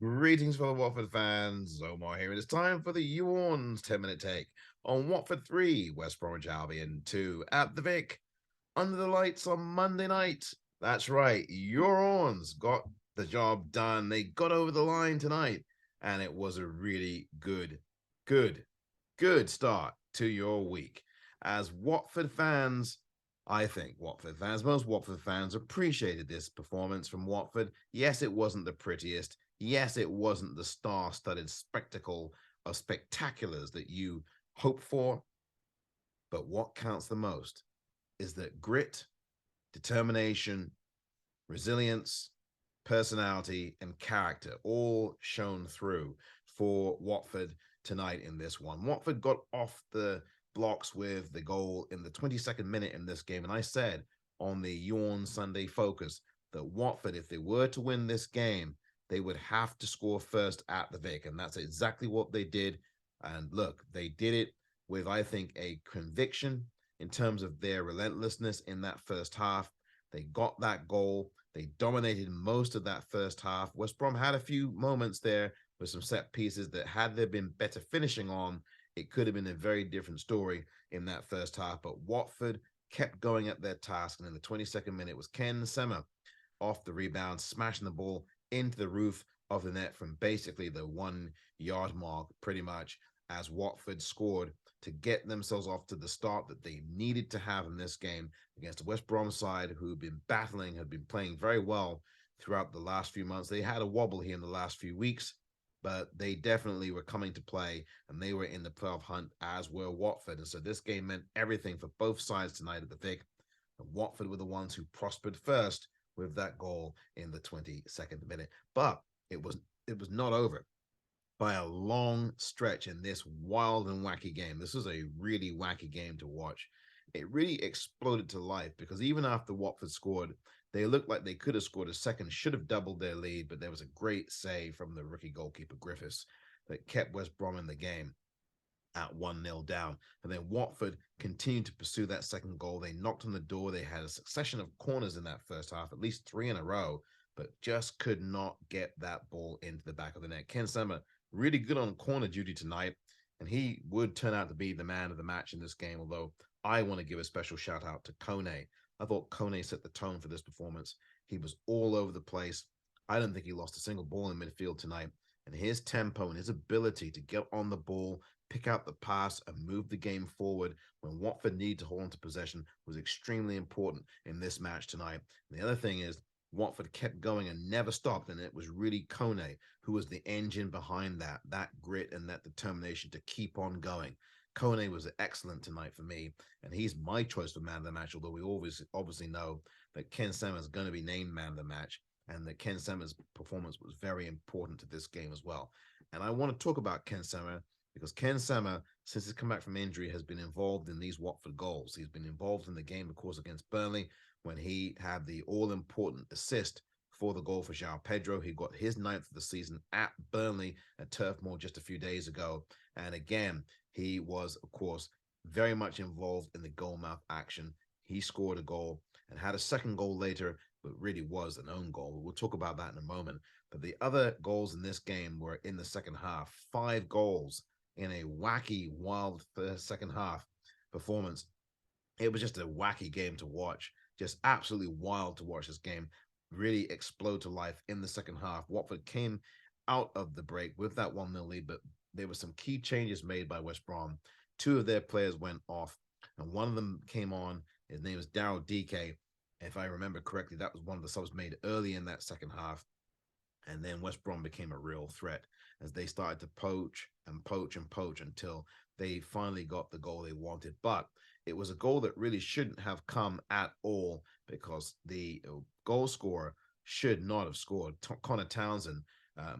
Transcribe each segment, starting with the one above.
Greetings, fellow Watford fans. Omar here. It is time for the Orns 10-minute take on Watford 3, West Bromwich Albion 2 at the Vic under the lights on Monday night. That's right, your Orns got the job done. They got over the line tonight, and it was a really good start to your week. As Watford fans, I think most Watford fans appreciated this performance from Watford. Yes, it wasn't the prettiest. Yes, it wasn't the star-studded spectacle of spectaculars that you hope for. But what counts the most is that grit, determination, resilience, personality, and character all shown through for Watford tonight in this one. Watford got off the blocks with the goal in the 22nd minute in this game. And I said on the Yawn Sunday Focus that Watford, if they were to win this game, they would have to score first at the Vic. And that's exactly what they did. And look, they did it with, I think, a conviction in terms of their relentlessness in that first half. They got that goal. They dominated most of that first half. West Brom had a few moments there with some set pieces that, had there been better finishing on, it could have been a very different story in that first half. But Watford kept going at their task. And in the 22nd minute was Ken Sema off the rebound, smashing the ball into the roof of the net from basically the 1 yard mark, pretty much, as Watford scored to get themselves off to the start that they needed to have in this game against the West Brom side, who had been playing very well throughout the last few months. They had a wobble here in the last few weeks, but they definitely were coming to play, and they were in the playoff hunt, as were Watford. And so this game meant everything for both sides tonight at the Vic. And Watford were the ones who prospered first with that goal in the 22nd minute. But it was not over by a long stretch in this wild and wacky game. This was a really wacky game to watch. It really exploded to life because even after Watford scored, they looked like they could have scored a second, should have doubled their lead, but there was a great save from the rookie goalkeeper Griffiths that kept West Brom in the game at 1-0 down. And then Watford continued to pursue that second goal. They knocked on the door. They had a succession of corners in that first half, at least 3 in a row, but just could not get that ball into the back of the net. Ken Sema really good on corner duty tonight, and he would turn out to be the man of the match in this game, although I want to give a special shout out to Kone. I thought Kone set the tone for this performance. He was all over the place. I don't think he lost a single ball in midfield tonight, and his tempo and his ability to get on the ball, pick out the pass, and move the game forward when Watford needed to hold on to possession was extremely important in this match tonight. And the other thing is, Watford kept going and never stopped, and it was really Kone who was the engine behind that grit and that determination to keep on going. Kone was excellent tonight for me, and he's my choice for man of the match, although we obviously know that Ken Sema is going to be named man of the match, and that Ken Sema's performance was very important to this game as well. And I want to talk about Ken Sema because Ken Sema, since he's come back from injury, has been involved in these Watford goals. He's been involved in the game, of course, against Burnley, when he had the all-important assist for the goal for João Pedro. He got his 9th of the season at Burnley at Turf Moor just a few days ago. And again, he was, of course, very much involved in the goal-mouth action. He scored a goal and had a second goal later, but really was an own goal. We'll talk about that in a moment. But the other goals in this game were in the second half. 5 goals in a wacky, wild second half performance. It was just a wacky game to watch. Just absolutely wild to watch this game really explode to life in the second half. Watford came out of the break with that 1-0 lead, but there were some key changes made by West Brom. 2 of their players went off, and one of them came on. His name is Daryl DK. If I remember correctly, that was one of the subs made early in that second half. And then West Brom became a real threat as they started to poach until they finally got the goal they wanted. But it was a goal that really shouldn't have come at all because the goal scorer should not have scored. Connor Townsend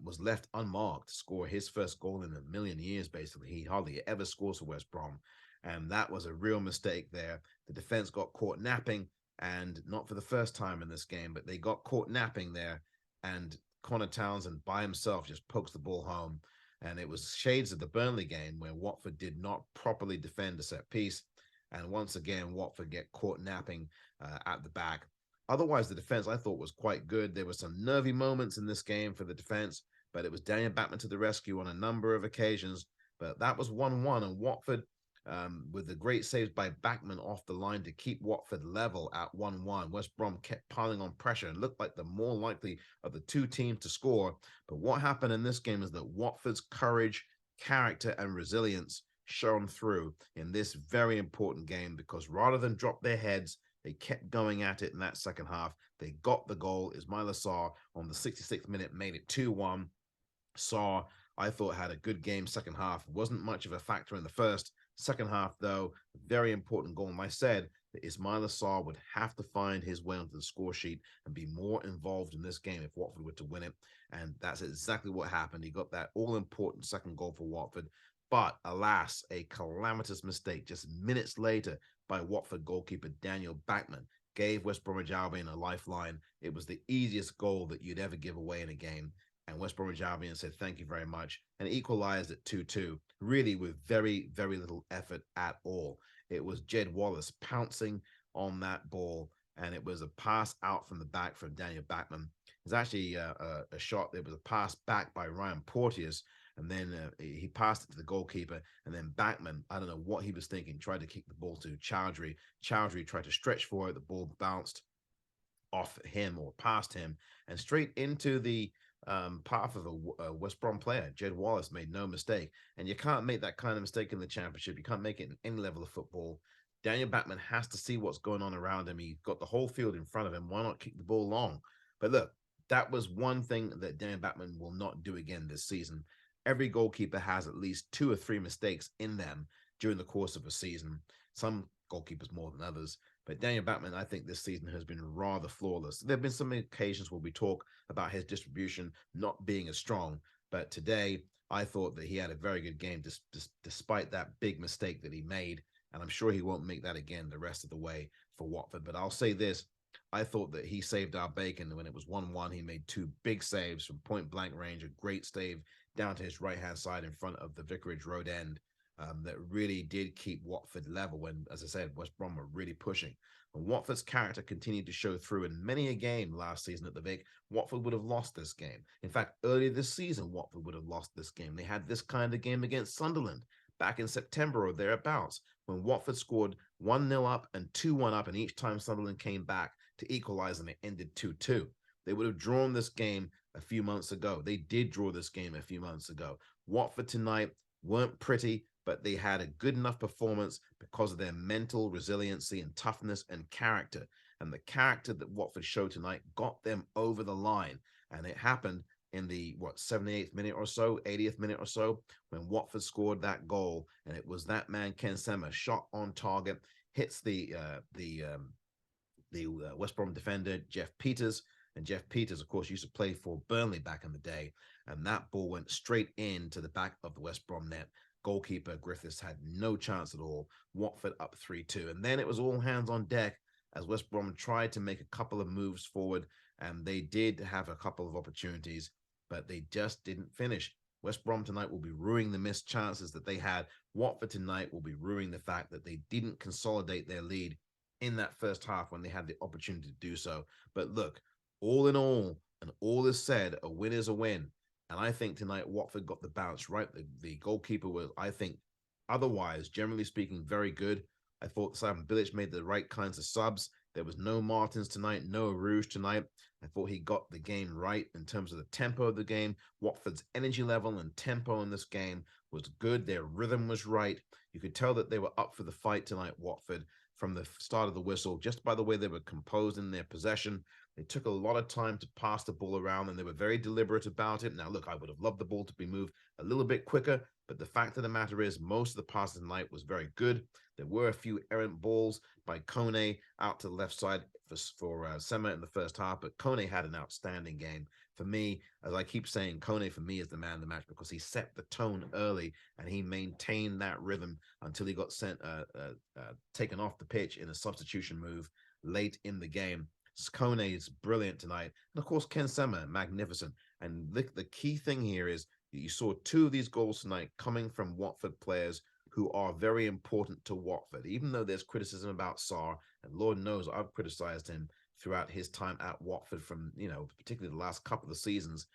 was left unmarked to score his first goal in a million years, basically. He hardly ever scores for West Brom. And that was a real mistake there. The defense got caught napping, and not for the first time in this game, but they got caught napping there. And Connor Townsend by himself just pokes the ball home. And it was shades of the Burnley game where Watford did not properly defend a set piece. And once again, Watford get caught napping at the back. Otherwise, the defense I thought was quite good. There were some nervy moments in this game for the defense, but it was Daniel Batman to the rescue on a number of occasions. But that was 1-1, and Watford, with the great saves by Backman off the line to keep Watford level at 1-1. West Brom kept piling on pressure and looked like the more likely of the two teams to score. But what happened in this game is that Watford's courage, character, and resilience shone through in this very important game, because rather than drop their heads, they kept going at it in that second half. They got the goal. Ismaila Sarr on the 66th minute made it 2-1. Sarr, I thought, had a good game second half. Wasn't much of a factor in the first. Second half, though, very important goal. And I said that Ismaila Sarr would have to find his way onto the score sheet and be more involved in this game if Watford were to win it. And that's exactly what happened. He got that all-important second goal for Watford. But alas, a calamitous mistake just minutes later by Watford goalkeeper Daniel Backman gave West Bromwich Albion a lifeline. It was the easiest goal that you'd ever give away in a game. And West Bromwich Albion said, thank you very much, and equalized at 2-2, really with very, very little effort at all. It was Jed Wallace pouncing on that ball, and it was a pass out from the back from Daniel Backman. It was actually a shot. There was a pass back by Ryan Porteous, and then he passed it to the goalkeeper, and then Backman, I don't know what he was thinking, tried to kick the ball to Chowdhury. Chowdhury tried to stretch for it. The ball bounced off him or past him and straight into the path of a West Brom player. Jed Wallace made no mistake, and you can't make that kind of mistake in the Championship. You can't make it in any level of football. Daniel Backman has to see what's going on around him. He's got the whole field in front of him. Why not kick the ball long? But look, that was one thing that Daniel Backman will not do again this season. Every goalkeeper has at least 2 or 3 mistakes in them during the course of a season. Some goalkeepers more than others. But Daniel Backman, I think this season has been rather flawless. There have been some occasions where we talk about his distribution not being as strong. But today, I thought that he had a very good game despite that big mistake that he made. And I'm sure he won't make that again the rest of the way for Watford. But I'll say this. I thought that he saved our bacon when it was 1-1. He made 2 big saves from point blank range, a great save down to his right-hand side in front of the Vicarage Road end. That really did keep Watford level when, as I said, West Brom were really pushing. And Watford's character continued to show through in many a game last season at the Vic. Watford would have lost this game. In fact, earlier this season, Watford would have lost this game. They had this kind of game against Sunderland back in September or thereabouts, when Watford scored 1-0 up and 2-1 up, and each time Sunderland came back to equalize, and it ended 2-2. They would have drawn this game a few months ago. They did draw this game a few months ago. Watford tonight weren't pretty, but they had a good enough performance because of their mental resiliency and toughness and character. And the character that Watford showed tonight got them over the line. And it happened in the, 78th minute or so, 80th minute or so, when Watford scored that goal. And it was that man, Ken Sema, shot on target, hits the West Brom defender, Jeff Peters. And Jeff Peters, of course, used to play for Burnley back in the day. And that ball went straight into the back of the West Brom net. Goalkeeper Griffiths had no chance at all. Watford up 3-2. And then it was all hands on deck as West Brom tried to make a couple of moves forward. And they did have a couple of opportunities, but they just didn't finish. West Brom tonight will be ruining the missed chances that they had. Watford tonight will be ruining the fact that they didn't consolidate their lead in that first half when they had the opportunity to do so. But look, all in all, and all is said, a win is a win. And I think tonight Watford got the bounce right. The goalkeeper was, I think, otherwise, generally speaking, very good. I thought Simon Bilic made the right kinds of subs. There was no Martins tonight, no Rouge tonight. I thought he got the game right in terms of the tempo of the game. Watford's energy level and tempo in this game was good. Their rhythm was right. You could tell that they were up for the fight tonight, Watford, from the start of the whistle, just by the way they were composed in their possession. They took a lot of time to pass the ball around, and they were very deliberate about it. Now, look, I would have loved the ball to be moved a little bit quicker, but the fact of the matter is most of the passes tonight was very good. There were a few errant balls by Kone out to the left side for Sema in the first half, but Kone had an outstanding game. For me, as I keep saying, Kone for me is the man of the match because he set the tone early and he maintained that rhythm until he got taken off the pitch in a substitution move late in the game. Kone is brilliant tonight. And of course, Ken Sema, magnificent. And the key thing here is you saw 2 of these goals tonight coming from Watford players who are very important to Watford. Even though there's criticism about Sarr, and Lord knows I've criticized him throughout his time at Watford from, particularly the last couple of seasons.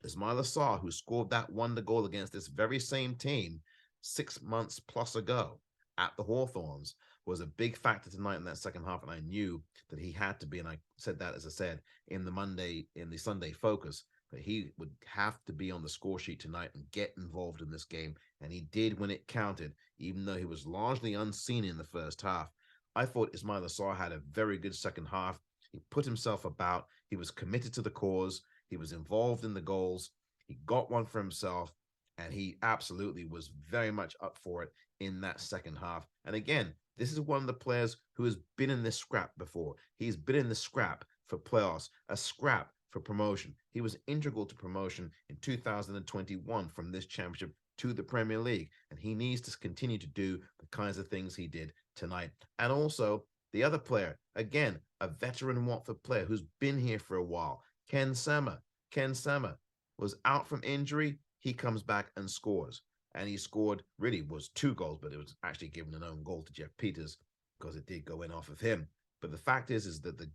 Ismaila Sarr, who scored that wonder goal against this very same team 6 months plus ago at the Hawthorns, was a big factor tonight in that second half. And I knew that he had to be, and I said that, as I said, in the Sunday focus, that he would have to be on the score sheet tonight and get involved in this game. And he did when it counted, even though he was largely unseen in the first half. I thought Ismaila Sarr had a very good second half. He put himself about. He was committed to the cause. He was involved in the goals. He got one for himself, and he absolutely was very much up for it in that second half. And again, this is one of the players who has been in this scrap before. He's been in the scrap for playoffs, a scrap for promotion. He was integral to promotion in 2021 from this championship to the Premier League, and he needs to continue to do the kinds of things he did tonight. And also, the other player, again, a veteran Watford player who's been here for a while, Ken Sema. Ken Sema was out from injury. He comes back and scores. And he scored, really was 2 goals, but it was actually given an own goal to Jeff Peters because it did go in off of him. But the fact is that the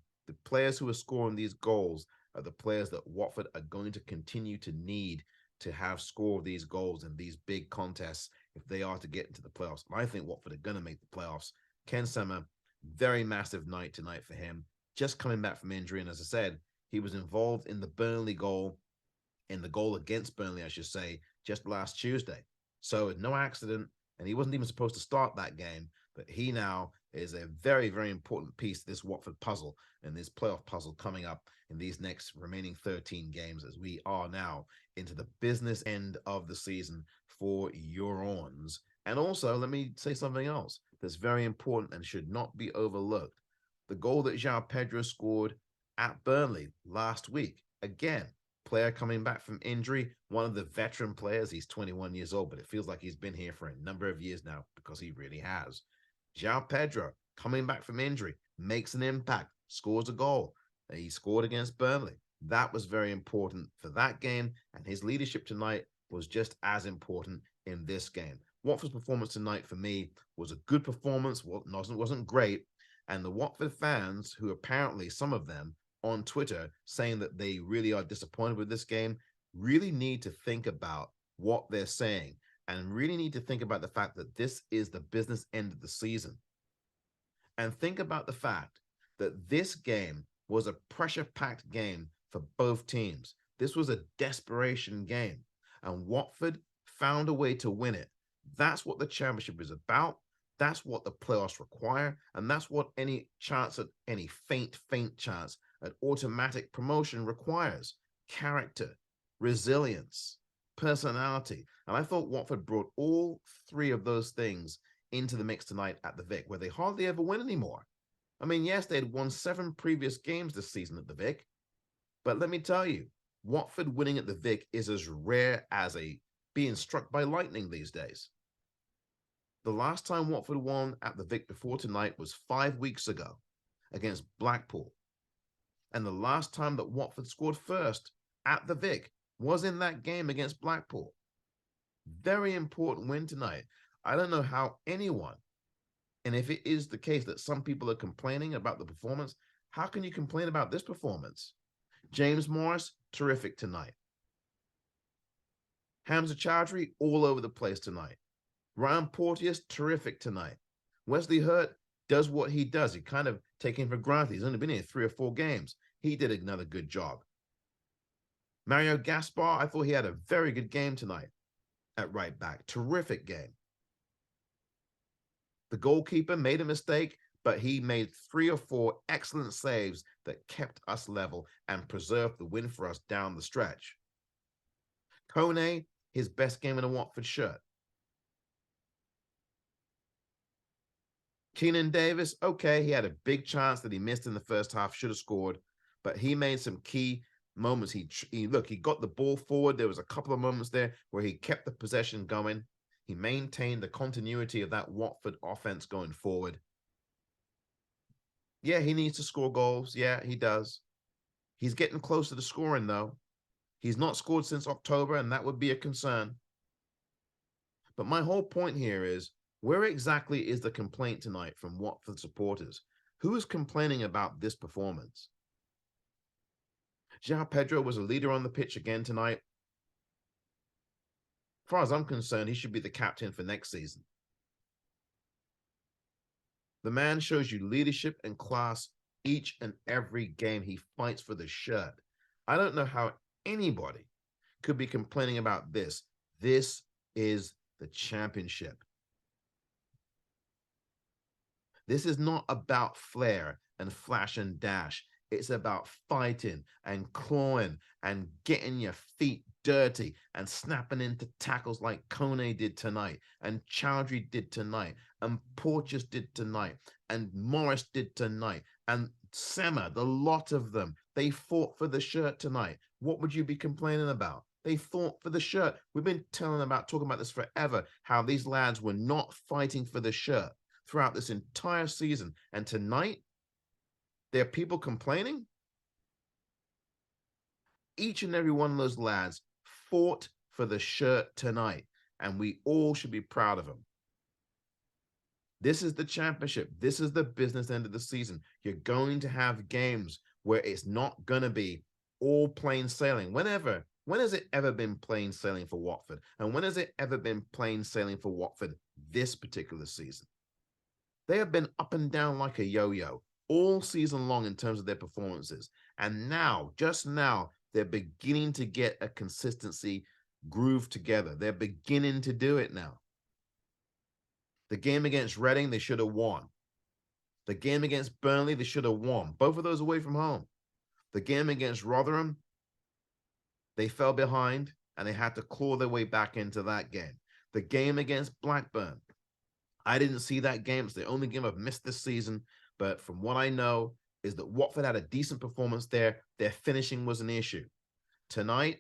players who are scoring these goals are the players that Watford are going to continue to need to have score these goals in these big contests if they are to get into the playoffs. And I think Watford are going to make the playoffs. Ken Sema, very massive night tonight for him, just coming back from injury. And as I said, he was involved in the Burnley goal, in the goal against Burnley, I should say, just last Tuesday. So no accident, and he wasn't even supposed to start that game, but he now is a very, very important piece to this Watford puzzle and this playoff puzzle coming up in these next remaining 13 games as we are now into the business end of the season for Orns. And also, let me say something else that's very important and should not be overlooked. The goal that João Pedro scored at Burnley last week, again, player coming back from injury, one of the veteran players. He's 21 years old, but it feels like he's been here for a number of years now because he really has. João Pedro coming back from injury, makes an impact, scores a goal. He scored against Burnley. That was very important for that game, and his leadership tonight was just as important in this game. Watford's performance tonight for me was a good performance. Well, wasn't great, and the Watford fans, who apparently some of them on Twitter saying that they really are disappointed with this game, really need to think about what they're saying and really need to think about the fact that this is the business end of the season. And think about the fact that this game was a pressure-packed game for both teams. This was a desperation game, and Watford found a way to win it. That's what the championship is about. That's what the playoffs require, and that's what any chance at any faint chance at automatic promotion requires: character, resilience, personality. And I thought Watford brought all 3 of those things into the mix tonight at the Vic, where they hardly ever win anymore. I mean, yes, they had won 7 previous games this season at the Vic, but let me tell you, Watford winning at the Vic is as rare as being struck by lightning these days. The last time Watford won at the Vic before tonight was 5 weeks ago against Blackpool. And the last time that Watford scored first at the Vic was in that game against Blackpool. Very important win tonight. I don't know how anyone, and if it is the case that some people are complaining about the performance, how can you complain about this performance? James Morris, terrific tonight. Hamza Chowdhury, all over the place tonight. Ryan Porteous, terrific tonight. Wesley Hurt does what he does. He kind of taken for granted. He's only been here 3 or 4 games. He did another good job. Mario Gaspar, I thought he had a very good game tonight at right back. Terrific game. The goalkeeper made a mistake, but he made 3 or 4 excellent saves that kept us level and preserved the win for us down the stretch. Kone, his best game in a Watford shirt. Keenan Davis, okay, he had a big chance that he missed in the first half, should have scored, but he made some key moments. He got the ball forward. There was a couple of moments there where he kept the possession going. He maintained the continuity of that Watford offense going forward. Yeah, he needs to score goals. Yeah, he does. He's getting closer to scoring, though. He's not scored since October, and that would be a concern. But my whole point here is, where exactly is the complaint tonight from Watford supporters? Who is complaining about this performance? João Pedro was a leader on the pitch again tonight. As far as I'm concerned, he should be the captain for next season. The man shows you leadership and class each and every game. He fights for the shirt. I don't know how anybody could be complaining about this. This is the championship. This is not about flair and flash and dash. It's about fighting and clawing and getting your feet dirty and snapping into tackles like Kone did tonight and Chowdhury did tonight and Porteous did tonight and Morris did tonight and Sema, the lot of them. They fought for the shirt tonight. What would you be complaining about? They fought for the shirt. We've been talking about this forever, how these lads were not fighting for the shirt throughout this entire season. And tonight, there are people complaining. Each and every one of those lads fought for the shirt tonight, and we all should be proud of them. This is the championship. This is the business end of the season. You're going to have games where it's not going to be all plain sailing. When has it ever been plain sailing for Watford? And when has it ever been plain sailing for Watford this particular season? They have been up and down like a yo-yo all season long in terms of their performances. And now, just now, they're beginning to get a consistency groove together. They're beginning to do it now. The game against Reading, they should have won. The game against Burnley, they should have won. Both of those away from home. The game against Rotherham, they fell behind and they had to claw their way back into that game. The game against Blackburn, I didn't see that game. It's the only game I've missed this season. But from what I know is that Watford had a decent performance there. Their finishing was an issue. Tonight,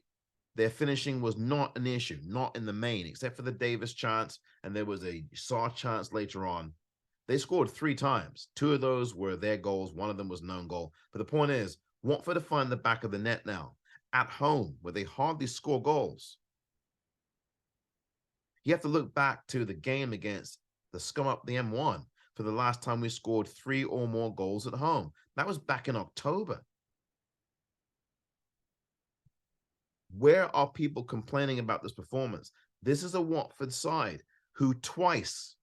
their finishing was not an issue, not in the main, except for the Davis chance, and there was a Sarr chance later on. They scored 3 times. 2 of those were their goals. 1 of them was known goal. But the point is, Watford to find the back of the net now, at home, where they hardly score goals. You have to look back to the game against the scum up the M1 for the last time we scored 3 or more goals at home. That was back in October. Where are people complaining about this performance? This is a Watford side who twice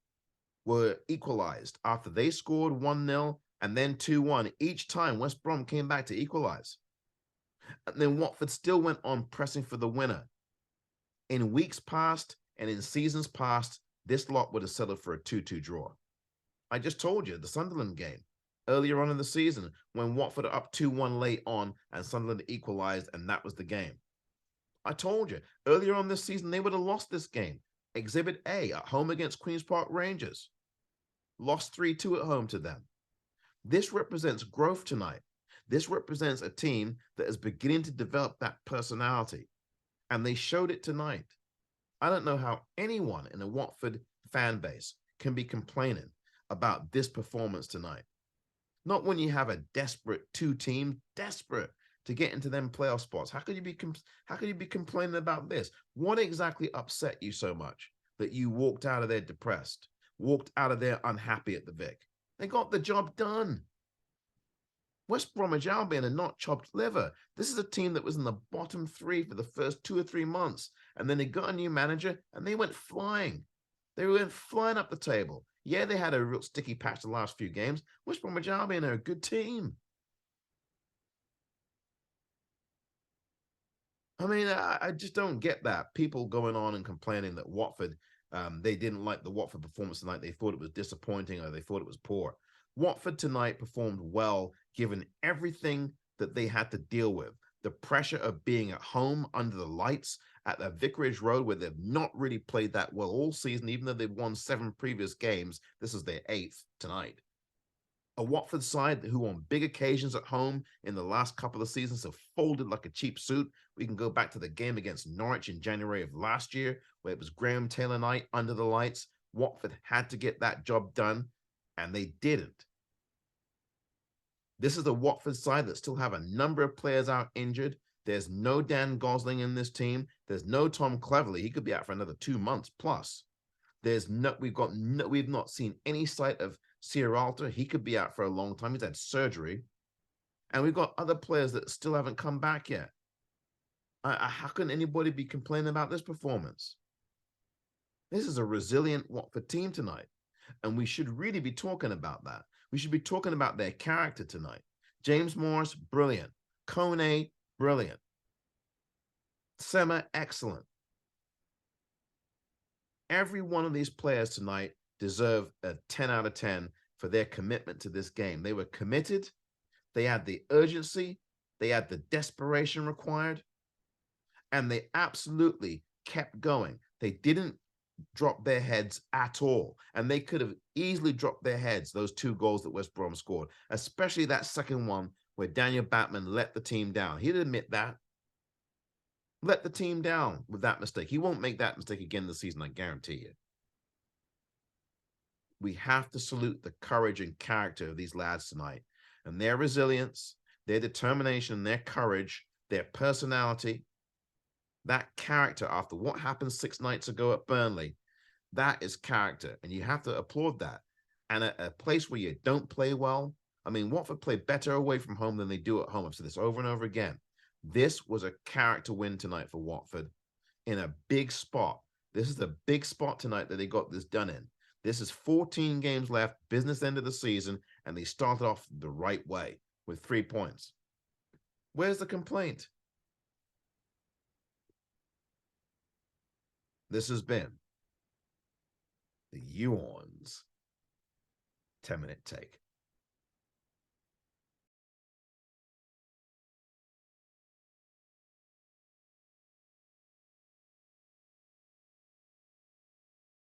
were equalized after they scored 1-0 and then 2-1. Each time West Brom came back to equalize. And then Watford still went on pressing for the winner. In weeks past and in seasons past, this lot would have settled for a 2-2 draw. I just told you, the Sunderland game, earlier on in the season, when Watford are up 2-1 late on and Sunderland equalized, and that was the game. I told you, earlier on this season, they would have lost this game. Exhibit A, at home against Queen's Park Rangers. Lost 3-2 at home to them. This represents growth tonight. This represents a team that is beginning to develop that personality. And they showed it tonight. I don't know how anyone in a Watford fan base can be complaining about this performance tonight. Not when you have a desperate 2 team, desperate to get into them playoff spots. How could you be complaining about this? What exactly upset you so much that you walked out of there depressed, walked out of there unhappy at the Vic? They got the job done. West Bromwich Albion are not chopped liver. This is a team that was in the bottom 3 for the first 2 or 3 months. And then they got a new manager and they went flying. They went flying up the table. Yeah, they had a real sticky patch the last few games. West Bromwich Albion are a good team. I mean, I just don't get that. People going on and complaining that Watford, they didn't like the Watford performance tonight. They thought it was disappointing or they thought it was poor. Watford tonight performed well, given everything that they had to deal with. The pressure of being at home under the lights at the Vicarage Road, where they've not really played that well all season, even though they've won 7 previous games. This is their 8th tonight. A Watford side who on big occasions at home in the last couple of seasons have folded like a cheap suit. We can go back to the game against Norwich in January of last year, where it was Graham Taylor night under the lights. Watford had to get that job done, and they didn't. This is the Watford side that still have a number of players out injured. There's no Dan Gosling in this team. There's no Tom Cleverley. He could be out for another 2 months plus. we've not seen any sight of Sierralta. He could be out for a long time. He's had surgery. And we've got other players that still haven't come back yet. How can anybody be complaining about this performance? This is a resilient Watford team tonight. And we should really be talking about that. We should be talking about their character tonight. James Morris, brilliant. Kone, brilliant. Sema, excellent. Every one of these players tonight deserve a 10 out of 10 for their commitment to this game. They were committed. They had the urgency. They had the desperation required. And they absolutely kept going. They didn't drop their heads at all. And they could have easily dropped their heads, those 2 goals that West Brom scored, especially that second one where Daniel Batman let the team down. He'd admit that. Let the team down with that mistake. He won't make that mistake again this season, I guarantee you. We have to salute the courage and character of these lads tonight, and their resilience, their determination, their courage, their personality, that character after what happened 6 nights ago at Burnley. That is character, and you have to applaud that. And a place where you don't play well, I mean, Watford play better away from home than they do at home. I've said this over and over again. This was a character win tonight for Watford in a big spot. This is the big spot tonight that they got this done in. This is 14 games left, business end of the season, and they started off the right way with 3 points. Where's the complaint? This has been the YouOrns 10-minute take.